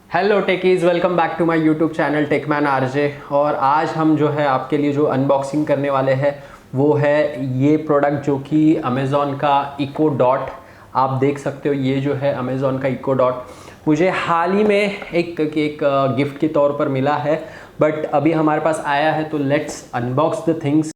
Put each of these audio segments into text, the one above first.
Hello techies, welcome back to my YouTube channel Techman RJ. और आज हम जो है आपके लिए जो अनबॉक्सिंग करने वाले हैं वो है ये प्रोडक्ट जो कि अमेज़ॉन का इको डॉट। आप देख सकते हो ये जो है अमेज़ॉन का इको डॉट मुझे हाल ही में एक गिफ्ट के तौर पर मिला है, बट अभी हमारे पास आया है तो let's unbox the things.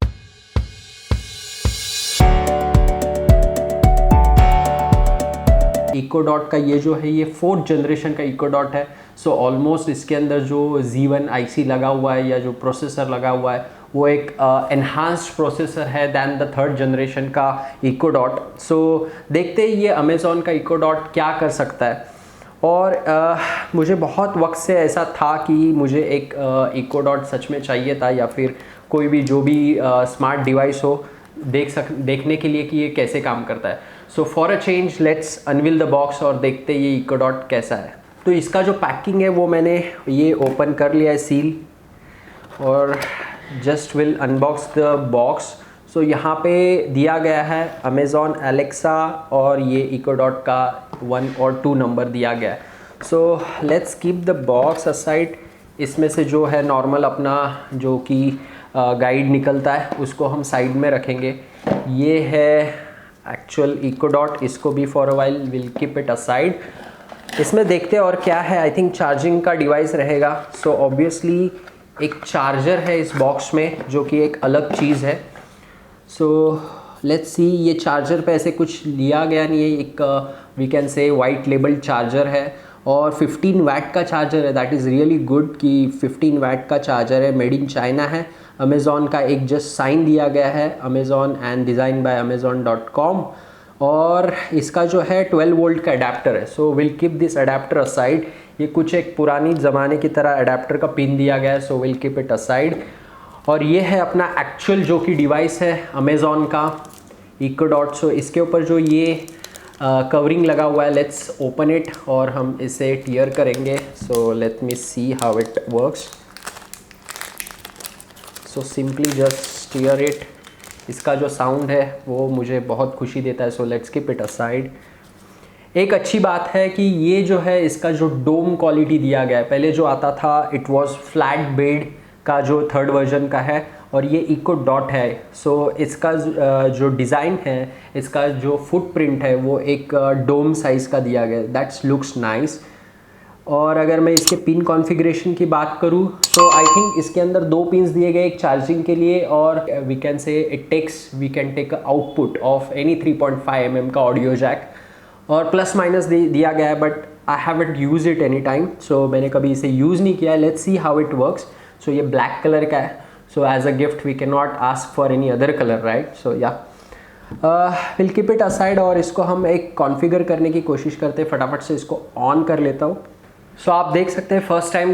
Echo Dot का ये जो है ये 4th जनरेशन का इको डॉट है। सो ऑलमोस्ट इसके अंदर जो Z1 IC लगा हुआ है या जो प्रोसेसर लगा हुआ है वो एक एनहांस्ड प्रोसेसर है दैन द 3rd जनरेशन का इको डॉट। सो देखते ही ये अमेज़ॉन का इको डॉट क्या कर सकता है। और मुझे बहुत वक्त से ऐसा था कि मुझे एक इको डॉट सच में चाहिए था, या फिर कोई भी जो भी स्मार्ट डिवाइस हो देखने के लिए कि ये कैसे काम करता है। So for a change let's unveil the box और देखते ये इको डॉट कैसा है। तो इसका जो पैकिंग है वो मैंने ये ओपन कर लिया है, सील, और just will unbox the box. So यहाँ पे दिया गया है अमेज़ॉन एलेक्सा और ये इको डॉट का 1 और 2 नंबर दिया गया है। So let's keep the box aside. इसमें से जो है नॉर्मल अपना जो कि गाइड निकलता है उसको हम साइड में रखेंगे। ये है एक्चुअल इको डॉट, इसको भी for a while will keep it aside. इसमें देखते हैं और क्या है। आई थिंक चार्जिंग का डिवाइस रहेगा। सो ऑब्वियसली एक चार्जर है इस बॉक्स में जो कि एक अलग चीज़ है। सो लेट्स सी, ये चार्जर पे ऐसे कुछ लिया गया नहीं है। एक we can say white label charger है और 15 वाट का चार्जर है। दैट इज़ रियली गुड कि 15 वाट का चार्जर है, मेड इन चाइना है। अमेज़ॉन का एक जस्ट साइन दिया गया है, Amazon and design by amazon.com। और इसका जो है 12 वोल्ट का अडेप्टर है। So will keep this adapter aside. ये कुछ एक पुरानी ज़माने की तरह अडेप्टर का पिन दिया गया है, so will keep it aside. और ये है अपना एक्चुअल जो कि डिवाइस है अमेज़ॉन का इको डॉट। सो इसके ऊपर जो ये कवरिंग लगा हुआ है, लेट्स ओपन इट और हम इसे टीयर करेंगे। So let me see how it works. So simply just tear it. इसका जो साउंड है वो मुझे बहुत खुशी देता है। So let's keep it aside. एक अच्छी बात है कि ये जो है इसका जो डोम क्वालिटी दिया गया है, पहले जो आता था इट वाज फ्लैट बेड का जो 3rd वर्जन का है, और ये इको डॉट है। सो इसका जो डिज़ाइन है, इसका जो फुटप्रिंट है वो एक डोम साइज़ का दिया गया है। That's looks nice. और अगर मैं इसके पिन कॉन्फ़िगरेशन की बात करूँ तो आई थिंक इसके अंदर 2 पिन्स दिए गए, एक चार्जिंग के लिए और we can say we can take output of any 3.5 mm का ऑडियो जैक, और प्लस माइनस दिया गया है, but I haven't use it any time. So मैंने कभी इसे यूज़ नहीं किया है। Let's see how it works. So ये ब्लैक कलर का है। So as a gift we can not ask for any other colour, right? So या विल कीप इट असाइड और इसको हम एक कॉन्फ़िगर करने की कोशिश करते हैं। फटाफट से इसको ऑन कर लेता हूँ। सो आप देख सकते हैं फर्स्ट टाइम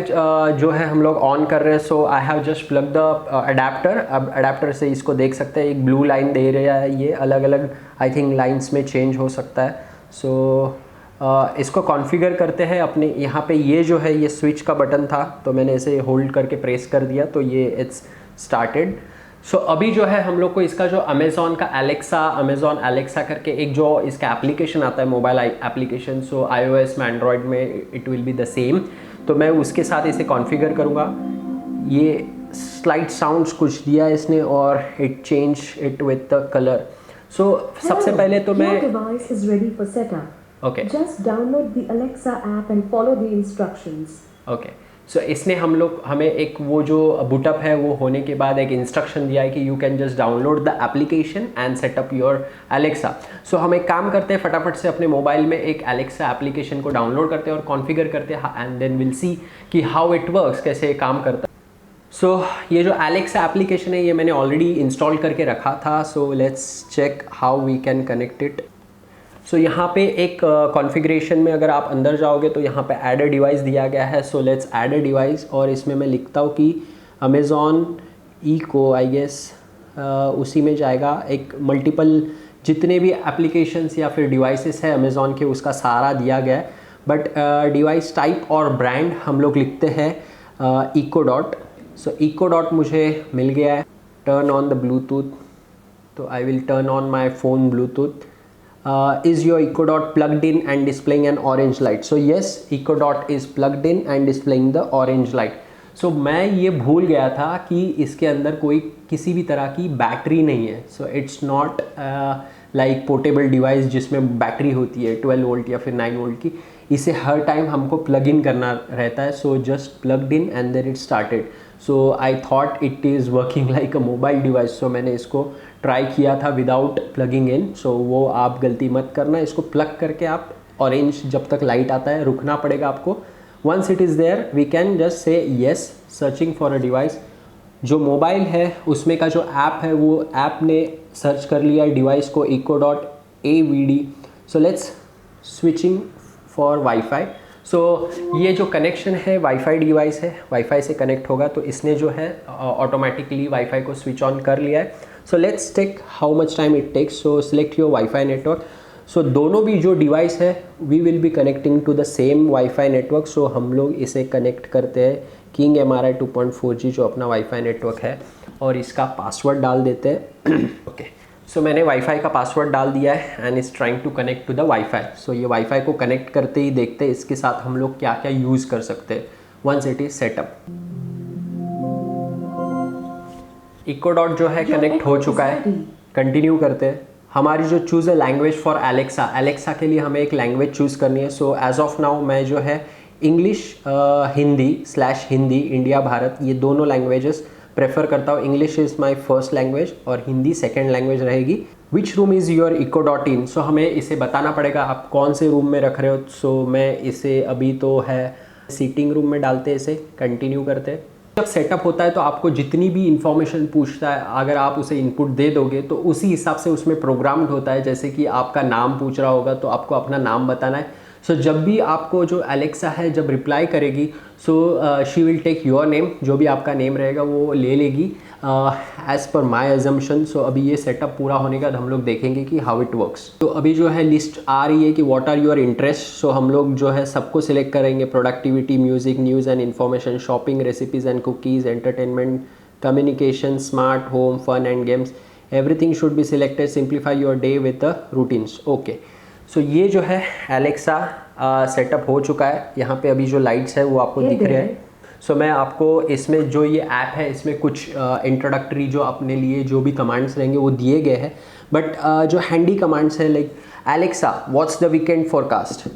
जो है हम लोग ऑन कर रहे हैं। So I have just plug the adapter. अब अडेप्टर से इसको देख सकते हैं, एक ब्लू लाइन दे रहा है। ये अलग अलग आई थिंक लाइंस में चेंज हो सकता है। सो इसको कॉन्फ़िगर करते हैं अपने यहाँ पे। ये जो है ये स्विच का बटन था, तो मैंने इसे होल्ड करके प्रेस कर दिया तो ये इट्स स्टार्टेड। सो अभी जो है हम लोग को इसका जो अमेज़ॉन एलेक्सा करके एक जो इसका एप्लीकेशन आता है, मोबाइल एप्लीकेशन, सो iOS में, एंड्रॉयड में it will be the same. तो मैं उसके साथ इसे कॉन्फ़िगर करूँगा। ये स्लाइड साउंड्स कुछ दिया है इसने और it change it with the colour. So सबसे पहले तो मैं device is ready for setup. Okay Just download the Alexa app and follow the instructions. Okay. So इसने हमें एक वो जो बूटअप है वो होने के बाद एक इंस्ट्रक्शन दिया है कि you can just download the application and setup your Alexa. So हम एक काम करते हैं, फटाफट से अपने मोबाइल में एक एलेक्सा एप्लीकेशन को डाउनलोड करते हैं और कॉन्फ़िगर करते हैं, एंड देन विल सी कि हाउ इट वर्क्स, कैसे काम करता है। सो ये जो एलेक्सा एप्लीकेशन है ये मैंने ऑलरेडी इंस्टॉल करके रखा था। So let's check how we can connect it. So यहाँ पे एक कॉन्फ़िगरेशन में अगर आप अंदर जाओगे तो यहाँ पे ऐड अ डिवाइस दिया गया है। So let's add a device, और इसमें मैं लिखता हूँ कि अमेज़ॉन इको, आई गेस उसी में जाएगा। एक मल्टीपल जितने भी एप्लीकेशंस या फिर डिवाइसेस है अमेज़ॉन के उसका सारा दिया गया है, बट डिवाइस टाइप और ब्रांड हम लोग लिखते हैं इको डॉट। सो इको डॉट मुझे मिल गया है। टर्न ऑन द ब्लूटूथ, तो I will turn on my phone Bluetooth. is your Echo Dot plugged in and displaying an orange light? So yes, Echo Dot is plugged in and displaying the orange light. So मैं ये भूल गया था कि इसके अंदर कोई किसी भी तरह की बैटरी नहीं है. So it's not like portable device जिसमें बैटरी होती है 12 वोल्ट या फिर 9 वोल्ट की. इसे हर टाइम हमको प्लग इन करना रहता है. So just plugged in and then it started. So I thought it is working like a mobile device. So मैंने इसको ट्राई किया था विदाउट प्लगिंग इन. सो वो आप गलती मत करना. इसको प्लग करके आप ऑरेंज जब तक लाइट आता है रुकना पड़ेगा आपको. Once it is there we can just say yes searching for a device. जो मोबाइल है उसमें का जो ऐप है वो ऐप ने सर्च कर लिया डिवाइस को Echo Dot AVD. So let's switching for wifi. So ये जो कनेक्शन है वाईफाई डिवाइस है, वाईफाई से कनेक्ट होगा. तो इसने जो है ऑटोमेटिकली वाईफाई को स्विच ऑन कर लिया है. So let's take how much time it takes. So select your wifi network. So दोनों भी जो डिवाइस है we will be connecting to the same wifi network. So हम लोग इसे कनेक्ट करते हैं किंग MRI 2.4G जो अपना वाईफाई नेटवर्क है और इसका पासवर्ड डाल देते हैं. ओके सो मैंने वाईफाई का पासवर्ड डाल दिया है and is trying to connect to the wifi. So ये वाईफाई को कनेक्ट करते ही देखते हैं इसके साथ हम लोग क्या क्या यूज़ कर सकते हैं once it is set up. Echo Dot जो है कनेक्ट हो चुका है. कंटिन्यू करते हैं. हमारी जो चूज़ है लैंग्वेज फॉर एलेक्सा. एलेक्सा के लिए हमें एक लैंग्वेज चूज़ करनी है. सो एज ऑफ नाउ मैं जो है इंग्लिश हिंदी / हिंदी इंडिया भारत ये दोनों लैंग्वेजेस प्रेफर करता हूँ. English is my first language और हिंदी सेकंड लैंग्वेज रहेगी. Which room is your Echo Dot in. सो हमें इसे बताना पड़ेगा आप कौन से रूम में रख रहे हो. सो मैं इसे अभी तो है सीटिंग रूम में डालते हैं. इसे कंटिन्यू करते हैं. जब सेटअप होता है तो आपको जितनी भी इंफॉर्मेशन पूछता है अगर आप उसे इनपुट दे दोगे तो उसी हिसाब से उसमें प्रोग्राम्ड होता है. जैसे कि आपका नाम पूछ रहा होगा तो आपको अपना नाम बताना है. सो जब भी आपको जो एलेक्सा है जब रिप्लाई करेगी so she will take your name. जो भी आपका नेम रहेगा वो ले लेगी एज़ पर माई एजम्पशन. सो अभी ये सेटअप पूरा होने के बाद हम लोग देखेंगे कि हाउ इट वर्क्स. तो अभी जो है लिस्ट आ रही है कि what are your interest. So हम लोग जो है सबको सिलेक्ट करेंगे. Productivity, music, news and information, shopping, recipes and cookies, entertainment, communication, smart home, fun and games. Everything should be selected. Simplify your day with the routines. Okay so ये जो है Alexa setup हो चुका है. यहाँ पे अभी जो लाइट्स है वो आपको दिख रहे हैं. सो मैं आपको इसमें जो ये ऐप है इसमें कुछ इंट्रोडक्टरी जो अपने लिए जो भी कमांड्स रहेंगे वो दिए गए हैं. बट जो हैंडी कमांड्स है like Alexa what's the weekend forecast.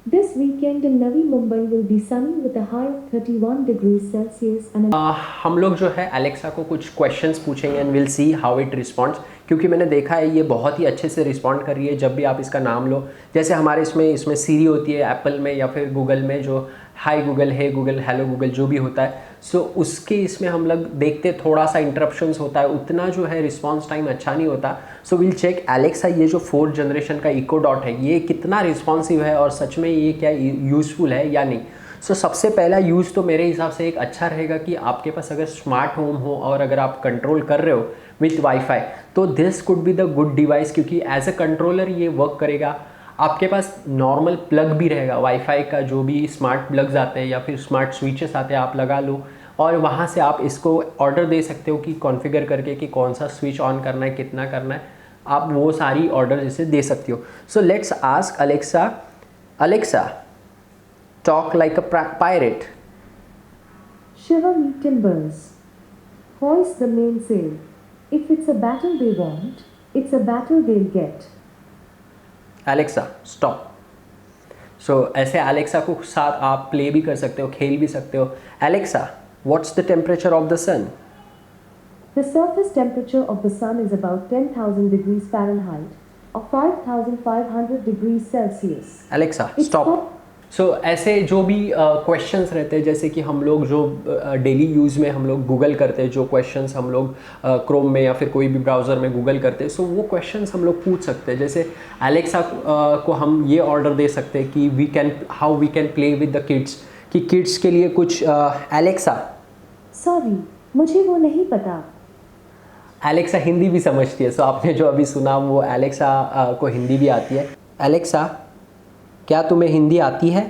This weekend in Navi Mumbai will be sunny with a high of 31 degrees Celsius and हम लोग जो है एलेक्सा को कुछ क्वेश्चंस पूछेंगे and will see how it responds. क्योंकि मैंने देखा है ये बहुत ही अच्छे से रिस्पॉन्ड कर रही है जब भी आप इसका नाम लो. जैसे हमारे इसमें सीरी होती है एप्पल में या फिर गूगल में जो हाई गूगल, हे गूगल, हेलो गूगल जो भी होता है. सो उसके इसमें हम लोग देखते थोड़ा सा इंटरप्शंस होता है. उतना जो है रिस्पॉन्स टाइम अच्छा नहीं होता. सो विल चेक एलेक्सा ये जो 4th जनरेशन का Echo Dot है ये कितना रिस्पॉन्सिव है और सच में ये क्या यूज़फुल है या नहीं. सो सबसे पहला यूज़ तो मेरे हिसाब से एक अच्छा रहेगा कि आपके पास अगर स्मार्ट होम हो और अगर आप कंट्रोल कर रहे हो विथ वाईफाई तो this could be the good device. क्योंकि एज अ कंट्रोलर ये वर्क करेगा. आपके पास नॉर्मल प्लग भी रहेगा वाईफाई का. जो भी स्मार्ट प्लग्स आते हैं या फिर स्मार्ट स्विचेस आते हैं आप लगा लो और वहाँ से आप इसको ऑर्डर दे सकते हो कि कॉन्फ़िगर करके कि कौन सा स्विच ऑन करना है, कितना करना है. आप वो सारी ऑर्डर इसे दे सकते हो. So let's ask Alexa. Alexa talk like a pirate. shiver me timbers. Hoist the mainsail. If it's a battle they want, it's a battle they'll get. Alexa, stop. So ऐसे Alexa को साथ आप play भी कर सकते हो, खेल भी सकते हो. Alexa, what's the temperature of the sun? The surface temperature of the sun is about 10,000 degrees Fahrenheit or 5,500 degrees Celsius. Alexa, stop. सो ऐसे जो भी क्वेश्चंस रहते हैं जैसे कि हम लोग जो डेली यूज़ में हम लोग गूगल करते हैं, जो क्वेश्चंस हम लोग क्रोम में या फिर कोई भी ब्राउज़र में गूगल करते हैं, सो वो क्वेश्चंस हम लोग पूछ सकते हैं. जैसे एलेक्सा को हम ये ऑर्डर दे सकते हैं कि how we can play with the kids. कि किड्स के लिए कुछ एलेक्सा. सॉरी मुझे वो नहीं पता. एलेक्सा हिंदी भी समझती है. सो आपने जो अभी सुना वो एलेक्सा को हिंदी भी आती है. एलेक्सा क्या तुम्हें हिंदी आती है?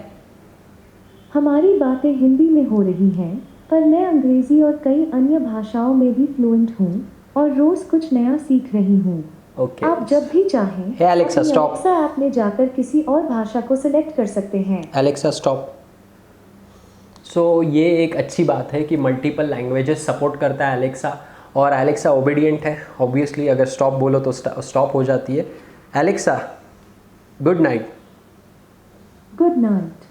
हमारी बातें हिंदी में हो रही हैं पर मैं अंग्रेजी और कई अन्य भाषाओं में भी फ्लुएंट हूँ और रोज़ कुछ नया सीख रही हूँ ओके। आप जब भी चाहें Hey Alexa, अपनी stop. Alexa ऐप में जाकर किसी और भाषा को सिलेक्ट कर सकते हैं। Alexa stop. सो ये एक अच्छी बात है कि मल्टीपल लैंग्वेजेस सपोर्ट करता है एलेक्सा, और एलेक्सा ओबीडियंट है ऑब्वियसली, अगर स्टॉप बोलो तो स्टॉप हो जाती है। Alexa good night. Good night.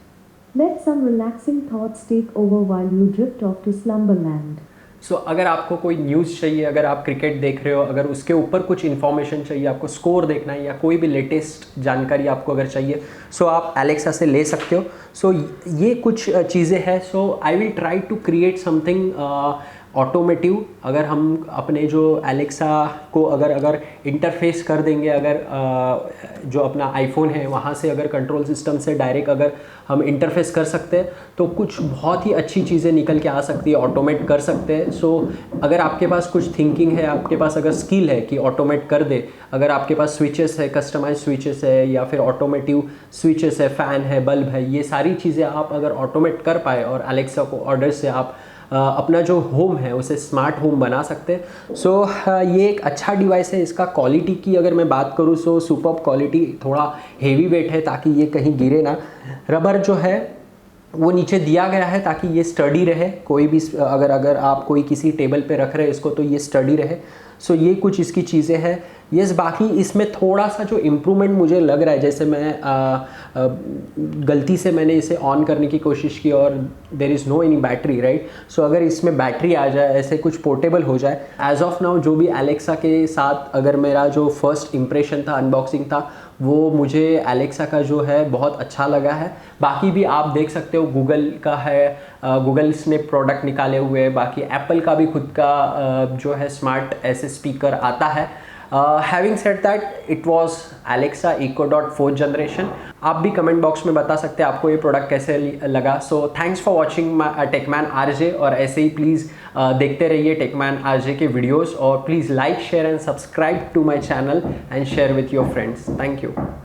Let some relaxing thoughts take over while you drift off to slumberland. सो अगर आपको कोई न्यूज़ चाहिए, अगर आप क्रिकेट देख रहे हो, अगर उसके ऊपर कुछ इन्फॉर्मेशन चाहिए, आपको स्कोर देखना है या कोई भी लेटेस्ट जानकारी आपको अगर चाहिए, सो आप एलेक्सा से ले सकते हो। सो ये कुछ चीज़ें हैं। So I will try to create something automotive. अगर हम अपने जो एलेक्सा को अगर इंटरफेस कर देंगे, अगर जो अपना आईफोन है वहाँ से अगर कंट्रोल सिस्टम से डायरेक्ट अगर हम इंटरफेस कर सकते हैं, तो कुछ बहुत ही अच्छी चीज़ें निकल के आ सकती है, ऑटोमेट कर सकते हैं। सो अगर आपके पास कुछ थिंकिंग है, आपके पास अगर स्किल है कि ऑटोमेट कर दे, अगर आपके पास स्विचेस है, कस्टमाइज स्विचेस है या फिर ऑटोमेटिव स्विचेस है, फ़ैन है, बल्ब है, ये सारी चीज़ें आप अगर ऑटोमेट कर पाए और एलेक्सा को ऑर्डर से आप अपना जो होम है उसे स्मार्ट होम बना सकते हैं। सो ये एक अच्छा डिवाइस है। इसका क्वालिटी की अगर मैं बात करूँ, सो सुपर्ब क्वालिटी, थोड़ा हेवी वेट है ताकि ये कहीं गिरे ना। रबर जो है वो नीचे दिया गया है ताकि ये स्टडी रहे, कोई भी अगर आप कोई किसी टेबल पे रख रहे हैं इसको तो ये स्टडी रहे। सो ये कुछ इसकी चीज़ें हैं। यस, बाकी इसमें थोड़ा सा जो इम्प्रूवमेंट मुझे लग रहा है, जैसे मैं गलती से मैंने इसे ऑन करने की कोशिश की और there is no any battery, right. So अगर इसमें बैटरी आ जाए, ऐसे कुछ पोर्टेबल हो जाए। एज ऑफ नाउ जो भी एलेक्सा के साथ अगर मेरा जो फर्स्ट इम्प्रेशन था, अनबॉक्सिंग था, वो मुझे एलेक्सा का जो है बहुत अच्छा लगा है। बाकी भी आप देख सकते हो, गूगल का है, गूगल्स ने प्रोडक्ट निकाले हुए हैं, बाकी एप्पल का भी खुद का जो है स्मार्ट ऐसे स्पीकर आता है। Having said that, it was Alexa Echo Dot 4th generation. आप भी कमेंट बॉक्स में बता सकते हैं आपको ये प्रोडक्ट कैसे लगा। So thanks for watching Techman RJ, और ऐसे ही प्लीज़ देखते रहिए टेकमैन आरजे के वीडियोज़, और please like, share and subscribe to my channel and share with your friends. Thank you.